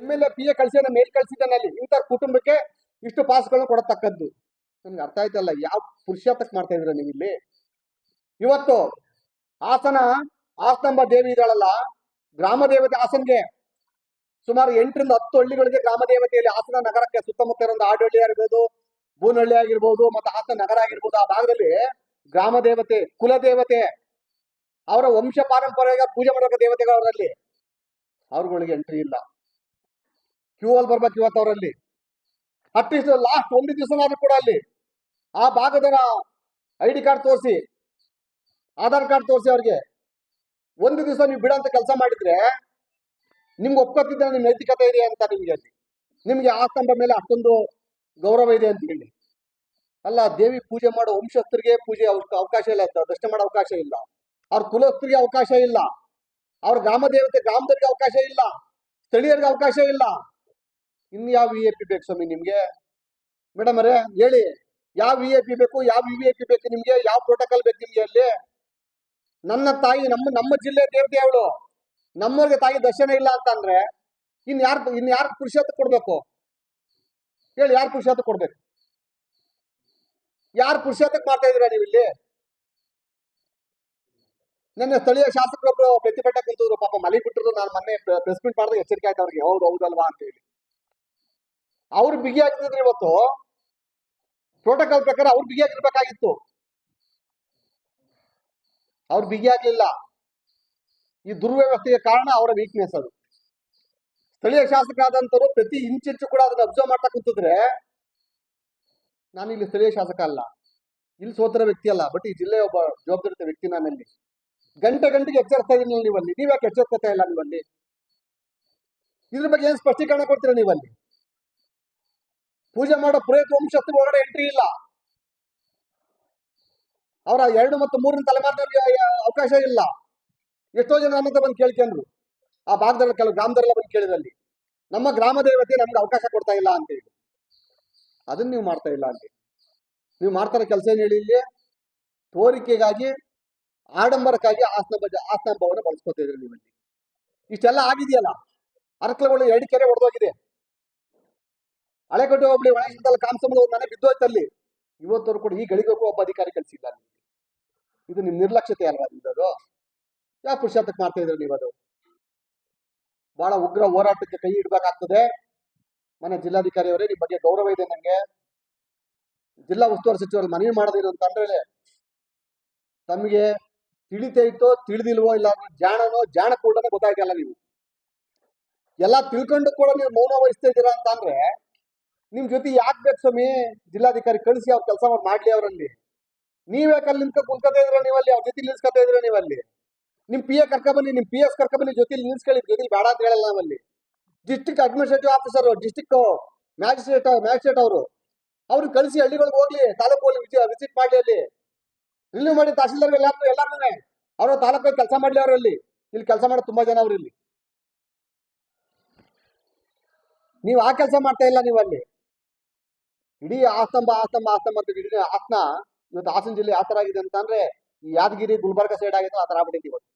MLA PA ಕಳಿಸಿ ಮೇಲ್ ಕಳಿಸಿದ್ದಾನೆ ಅಲ್ಲಿ ಇಂಥ ಕುಟುಂಬಕ್ಕೆ ಇಷ್ಟು ಪಾಸ್ಗಳನ್ನು ಕೊಡತಕ್ಕದ್ದು. ನನ್ಗೆ ಅರ್ಥ ಆಯ್ತಲ್ಲ ಯಾವ ಪುರುಷಾರ್ಥಕ್ಕೆ ಮಾಡ್ತಾ ಇದ್ರ ನೀವು ಇಲ್ಲಿ. ಇವತ್ತು ಹಾಸನ ಹಾಸನಾಂಬ ದೇವಿ ಇದ್ದಾಳಲ್ಲ, ಗ್ರಾಮ ದೇವತೆ ಹಾಸನ್ಗೆ ಸುಮಾರು 8 ರಿಂದ 10 ಹಳ್ಳಿಗಳಿಗೆ ಗ್ರಾಮ ದೇವತೆಯಲ್ಲಿ ಹಾಸನ ನಗರಕ್ಕೆ ಸುತ್ತಮುತ್ತ ಇರೋ ಆಡಹಳ್ಳಿ ಆಗಿರ್ಬೋದು, ಬೂನಹಳ್ಳಿ ಆಗಿರ್ಬೋದು, ಮತ್ತೆ ಹಾಸನ ನಗರ ಆಗಿರ್ಬೋದು, ಆ ಭಾಗದಲ್ಲಿ ಗ್ರಾಮ ದೇವತೆ, ಕುಲ ದೇವತೆ, ಅವರ ವಂಶ ಪಾರಂಪರ್ಯ ಪೂಜೆ ಮಾಡೋ ದೇವತೆಗಳವರಲ್ಲಿ ಅವ್ರಗಳಿಗೆ ಎಂಟ್ರಿ ಇಲ್ಲ. ಕ್ಯೂ ಅಲ್ಲಿ ಬರ್ಬೇಕು ಇವತ್ತು ಅವರಲ್ಲಿ. ಅಟ್ಲೀಸ್ಟ್ ಲಾಸ್ಟ್ ಒಂದು ದಿವಸನಾದ್ರೂ ಕೂಡ ಅಲ್ಲಿ ಆ ಭಾಗದ ID ಕಾರ್ಡ್ ತೋರಿಸಿ, ಆಧಾರ್ ಕಾರ್ಡ್ ತೋರಿಸಿ ಅವ್ರಿಗೆ ಒಂದು ದಿವಸ ನೀವು ಬಿಡಂತ ಕೆಲಸ ಮಾಡಿದ್ರೆ ನಿಮ್ಗೆ ಒಪ್ಕೊತಿದ್ರೆ ನಿಮ್ ನೈತಿಕತೆ ಇದೆ ಅಂತ ನಿಮ್ಗೆ ಅಲ್ಲಿ ನಿಮ್ಗೆ ಆ ಸ್ತಂಭ ಮೇಲೆ ಅಷ್ಟೊಂದು ಗೌರವ ಇದೆ ಅಂತ ಹೇಳಿ. ಅಲ್ಲ, ದೇವಿ ಪೂಜೆ ಮಾಡೋ ವಂಶಸ್ಥರಿಗೆ ಪೂಜೆ ಅವಕಾಶ ಇಲ್ಲ, ದರ್ಶನ ಮಾಡೋ ಅವಕಾಶ ಇಲ್ಲ, ಅವ್ರ ಕುಲಸ್ಥರಿಗೆ ಅವಕಾಶ ಇಲ್ಲ, ಅವ್ರ ಗ್ರಾಮ ದೇವತೆ ಗ್ರಾಮದವ್ರಿಗೆ ಅವಕಾಶ ಇಲ್ಲ, ಸ್ಥಳೀಯರಿಗೆ ಅವಕಾಶ ಇಲ್ಲ. ಇನ್ಯಾವ VIP ಬೇಕು ಸ್ವಾಮಿ ನಿಮ್ಗೆ? ಮೇಡಮ್ ಅವರೇ ಹೇಳಿ, ಯಾವ VIP ಬೇಕು, ಯಾವ VVIP ಬೇಕು ನಿಮ್ಗೆ? ಯಾವ ಪ್ರೋಟೋಕಾಲ್ ಬೇಕು ನಿಮ್ಗೆ ಅಲ್ಲಿ? ನನ್ನ ತಾಯಿ ನಮ್ಮ ಜಿಲ್ಲೆ ದೇವತೆ ಅವಳು, ನಮ್ಮವ್ರಿಗೆ ತಾಯಿ ದರ್ಶನ ಇಲ್ಲ ಅಂತ ಅಂದ್ರೆ ಇನ್ಯಾರು ಪುರುಷಾರ್ಥ ಕೊಡ್ಬೇಕು ಹೇಳಿ? ಯಾರು ಪುರುಷಾರ್ಥ ಕೊಡ್ಬೇಕು? ಯಾರು ಪುರುಷಾರ್ಥಕ್ಕೆ ಮಾಡ್ತಾ ಇದೀರಾ ನೀವು ಇಲ್ಲಿ? ನನ್ನ ಸ್ಥಳೀಯ ಶಾಸಕರೊಬ್ರು ಪ್ರತಿಭಟನೆ ಕುಂತಿದ್ರು, ಪಾಪ ಮಲಿ ಬಿಟ್ಟರು. ನಾನು ಮೊನ್ನೆ ಪ್ರೆಸ್ ಮೀಟ್ ಮಾಡಿದಾಗ ಎಚ್ಚರಿಕೆ ಆಯ್ತು ಅವ್ರಿಗೆ, ಹೌದಲ್ವಾ ಅಂತ ಹೇಳಿ. ಅವ್ರು ಬಿಗಿ ಆಗಿದ್ರೆ ಇವತ್ತು ಪ್ರೋಟೋಕಾಲ್ ಪ್ರಕಾರ ಅವ್ರು ಬಿಗಿ ಆಗಿರ್ಬೇಕಾಗಿತ್ತು, ಅವ್ರು ಬಿಗಿ ಆಗ್ಲಿಲ್ಲ. ಈ ದುರ್ವ್ಯವಸ್ಥೆಗೆ ಕಾರಣ ಅವರ ವೀಕ್ನೆಸ್. ಅದು ಸ್ಥಳೀಯ ಶಾಸಕರಾದಂತರು ಪ್ರತಿ ಇಂಚು ಕೂಡ ಅದನ್ನ ಅಬ್ಸರ್ವ್ ಮಾಡ್ತಾ ಕುಂತಿದ್ರೆ, ನಾನು ಇಲ್ಲಿ ಸ್ಥಳೀಯ ಶಾಸಕ ಅಲ್ಲ, ಇಲ್ಲಿ ಸೋತರ ವ್ಯಕ್ತಿ ಅಲ್ಲ, ಬಟ್ ಈ ಜಿಲ್ಲೆಯ ಒಬ್ಬ ಜವಾಬ್ದಾರಿತ ವ್ಯಕ್ತಿ. ನಾನಲ್ಲಿ ಗಂಟೆಗೆ ಎಚ್ಚರಿಸ್ತಾ ಇದೀನಿ ನೀವಲ್ಲಿ, ನೀವ್ಯಾಕೆ ಎಚ್ಚರಿಸ್ತಾ ಇಲ್ಲ ನೀವಲ್ಲಿ? ಇದ್ರ ಬಗ್ಗೆ ಏನ್ ಸ್ಪಷ್ಟೀಕರಣ ಕೊಡ್ತೀರಾ ನೀವಲ್ಲಿ? ಪೂಜೆ ಮಾಡೋ ಪುರೋಹಿತ ವಂಶಸ್ಥರು ಒಳಗಡೆ ಎಂಟ್ರಿ ಇಲ್ಲ, ಅವರ 2 ಮತ್ತು 3ನೇ ತಲೆಮಾರಿನವ್ರಿಗೆ ಅವಕಾಶ ಇಲ್ಲ. ಎಷ್ಟೋ ಜನ ನನ್ನತ್ರ ಬಂದು ಕೇಳ್ಕೊಂಡ್ರು, ಆ ಭಾಗದಲ್ಲಿ ಕೆಲವು ಗ್ರಾಮದವರೆಲ್ಲ ಬಂದು ಕೇಳಿದಲ್ಲಿ ನಮ್ಮ ಗ್ರಾಮ ದೇವತೆ ನಮ್ಗೆ ಅವಕಾಶ ಕೊಡ್ತಾ ಇಲ್ಲ ಅಂತ ಹೇಳಿ. ಅದನ್ನ ನೀವು ಮಾಡ್ತಾ ಇಲ್ಲ ಅಂತ. ನೀವು ಮಾಡ್ತಾರ ಕೆಲಸ ಏನ್ ಹೇಳಿ? ಇಲ್ಲಿ ತೋರಿಕೆಗಾಗಿ, ಆಡಂಬರಕ್ಕಾಗಿ ಆಸ್ತಂಭವನ್ನು ಬಳಸ್ಕೊತಾ ಇದ್ರಿ ನೀವಲ್ಲಿ. ಇಷ್ಟೆಲ್ಲ ಆಗಿದೆಯಲ್ಲ, ಅರಕಲಗಳು 2 ಕೆರೆ ಒಡೆದೋಗಿದೆ, ಹಳೆಕೋಟೆ ಹೋಬಳಿ ಒಳಗಿಂದಲ್ಲ ಕಾಮಸಂಬಳ ಮನೆ ಬಿದ್ದೋಯ್ತಲ್ಲಿ. ಇವತ್ತವರು ಕೂಡ ಈ ಗಳಿಗೋಕು ಒಬ್ಬ ಅಧಿಕಾರಿ ಕಳಿಸಿಲ್ಲ. ಇದು ನಿಮ್ ನಿರ್ಲಕ್ಷ್ಯತೆ ಅಲ್ವಾ ನಿಮ್ದು? ಯಾವ ಪುರುಷಾರ್ಥಕ್ಕೆ ಮಾಡ್ತಾ ಇದ್ರಿ ನೀವು? ಅದು ಬಹಳ ಉಗ್ರ ಹೋರಾಟಕ್ಕೆ ಕೈ ಇಡಬೇಕಾಗ್ತದೆ. ಮನೆ ಜಿಲ್ಲಾಧಿಕಾರಿ ಅವರೇ, ನಿಮ್ಮ ಬಗ್ಗೆ ಗೌರವ ಇದೆ ನಂಗೆ. ಜಿಲ್ಲಾ ಉಸ್ತುವಾರಿ ಸಚಿವರು ಮನವಿ ಮಾಡೋದೇನು ಅಂತಂದ್ರೆ, ತಮಗೆ ತಿಳಿತೇ ಇತ್ತೋ ತಿಳಿದಿಲ್ವೋ, ಇಲ್ಲ ಜಾಣ ಕೂಡನೇ ಗೊತ್ತಾಯ್ತಲ್ಲ, ನೀವು ಎಲ್ಲ ತಿಳ್ಕೊಂಡು ಕೂಡ ನೀವು ಮೌನ ವಹಿಸ್ತಾ ಇದ್ದೀರಾ ಅಂತ ಅಂದ್ರೆ ನಿಮ್ ಜೊತೆ ಯಾಕೆ ಬೇಕು ಸ್ವಾಮಿ? ಜಿಲ್ಲಾಧಿಕಾರಿ ಕಳಿಸಿ ಅವ್ರ ಕೆಲಸ ಮಾಡ್ಲಿ. ಅವರಲ್ಲಿ ನೀವ್ಯಾಕೆ ಅಲ್ಲಿ ಕುಂತ್ಕೊತಾ ಇದ್ರ ನೀವಲ್ಲಿ? ಅವ್ರ ಜೊತೆ ನಿಲ್ಸ್ಕೊತಾ ಇದ್ರ ನೀವಲ್ಲಿ? ನಿಮ್ PA ಕರ್ಕೊಬನ್ನಿ, ನಿಮ್ PS ಕರ್ಕೊಬನ್ನಿ, ಜೊತೆಲಿ ನಿಲ್ಸ್ಕೊಳ್ಳಿ. ಜೊತೆಲಿ ಬೇಡ ಅಂತ ಹೇಳಲ್ಲ ನಾವಲ್ಲಿ. District administrative officer, district magistrate ಅವರು ಅವ್ರಿಗೆ ಕಳಿಸಿ ಹಳ್ಳಿಗಳಿಗೆ ಹೋಗ್ಲಿ, ತಾಲೂಕು ವಿಸಿಟ್ ಮಾಡ್ಲಿ, ಅಲ್ಲಿ ರಿಲೀವ್ ಮಾಡಿ ತಹಶೀಲ್ದಾರ್ ಎಲ್ಲಾರು ಅವ್ರ ತಾಲೂಕಲ್ಲಿ ಕೆಲಸ ಮಾಡ್ಲಿ. ಅವರಲ್ಲಿ ಇಲ್ಲಿ ಕೆಲಸ ಮಾಡೋದು ತುಂಬಾ ಜನ. ಅವ್ರು ಇಲ್ಲಿ ನೀವು ಆ ಕೆಲಸ ಮಾಡ್ತಾ ಇಲ್ಲ ನೀವಲ್ಲಿ. ಇಡೀ ಆಸ್ತಂಭ ಅಂತ ಇಡೀ ಹಾಸನ ಇವತ್ತು ಹಾಸನ ಜಿಲ್ಲೆ ಯಾವ ತರ ಆಗಿದೆ ಅಂತಂದ್ರೆ, ಈ ಯಾದಗಿರಿ ಗುಲ್ಬರ್ಗ ಸೈಡ್ ಆಗಿದೆ, ಆ ತರ ಆಗ್ಬಿಟ್ಟಿದೆ ಇವತ್ತು.